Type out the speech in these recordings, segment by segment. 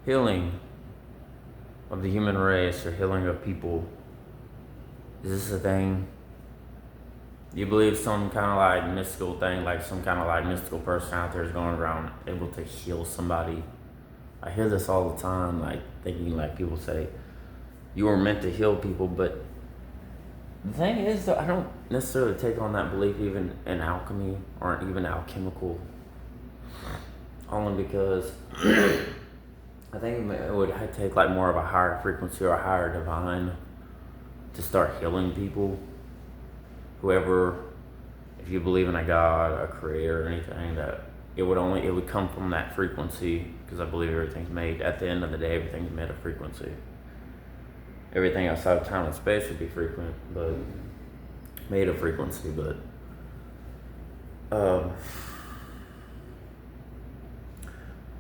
healing of the human race or healing of people. Is this a thing? Do you believe some kind of like mystical thing, like some kind of like mystical person out there is going around able to heal somebody? I hear this all the time, like thinking like people say, you were meant to heal people, but the thing is, though, I don't necessarily take on that belief even in alchemy or even alchemical, only because I think it would take like more of a higher frequency or a higher divine to start healing people. Whoever, if you believe in a God, a creator, or anything, that it would come from that frequency, because I believe everything's made, at the end of the day, everything's made of frequency. Everything outside of time and space would be frequent, but made of frequency, but I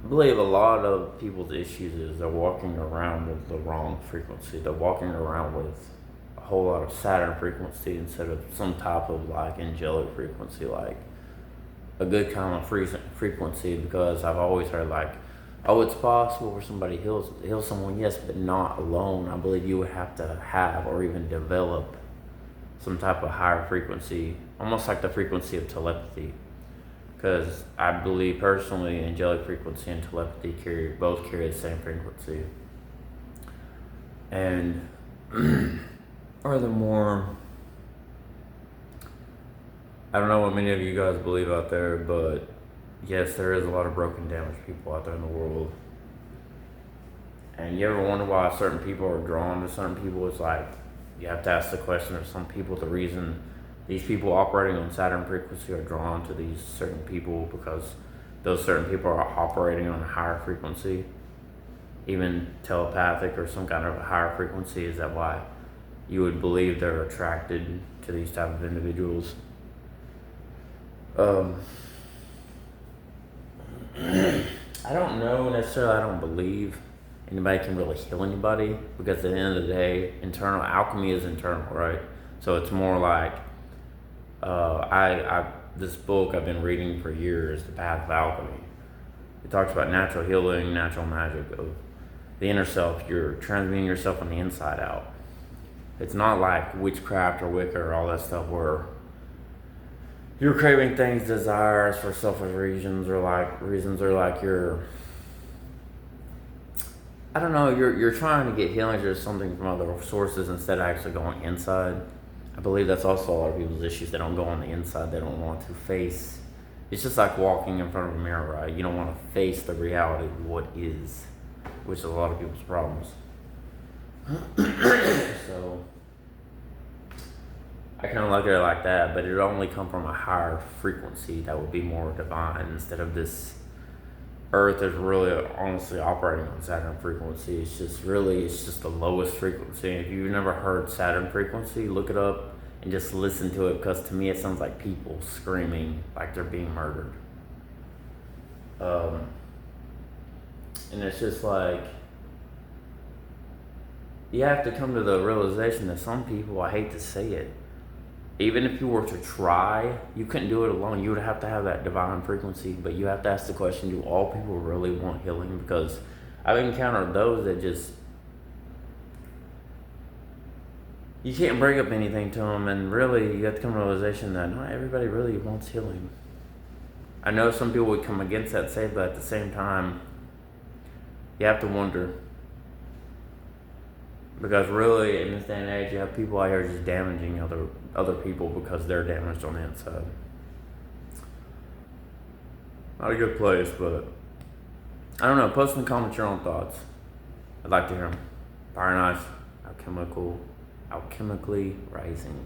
believe a lot of people's issues is they're walking around with the wrong frequency. They're walking around with a whole lot of Saturn frequency instead of some type of like angelic frequency, like a good kind of frequency, because I've always heard like, oh, it's possible for somebody to heal someone, yes, but not alone. I believe you would have to have or even develop some type of higher frequency, almost like the frequency of telepathy. Because I believe personally, angelic frequency and telepathy both carry the same frequency. And furthermore, I don't know what many of you guys believe out there, but yes, there is a lot of broken, damaged people out there in the world. And you ever wonder why certain people are drawn to certain people? It's like, you have to ask the question of some people, the reason these people operating on Saturn frequency are drawn to these certain people, because those certain people are operating on a higher frequency, even telepathic or some kind of a higher frequency. Is that why you would believe they're attracted to these type of individuals? I don't know necessarily. I don't believe anybody can really heal anybody, because at the end of the day, internal alchemy is internal, right? So it's more like this book I've been reading for years, The Path of Alchemy. It talks about natural healing, natural magic of the inner self. You're transmuting yourself on the inside out. It's not like witchcraft or Wicca or all that stuff where you're craving things, desires for selfish reasons, or like you're, I don't know, you're trying to get healing or something from other sources instead of actually going inside. I believe that's also a lot of people's issues. They don't go on the inside. They don't want to face. It's just like walking in front of a mirror, right? You don't want to face the reality of what is, which is a lot of people's problems. So I kind of look at it like that, but it would only come from a higher frequency that would be more divine, instead of this Earth is really honestly operating on Saturn frequency. It's just the lowest frequency. If you've never heard Saturn frequency, look it up and just listen to it, because to me it sounds like people screaming like they're being murdered. And it's just like, you have to come to the realization that some people, I hate to say it, even if you were to try, you couldn't do it alone. You would have to have that divine frequency, but you have to ask the question, do all people really want healing? Because I've encountered those that just, you can't bring up anything to them, and really you have to come to the realization that not everybody really wants healing. I know some people would come against that, say, but at the same time, you have to wonder. Because really, in this day and age, you have people out here just damaging other people because they're damaged on the inside. Not a good place, but I don't know. Post in the comments your own thoughts. I'd like to hear them. Fire Nice, alchemically rising.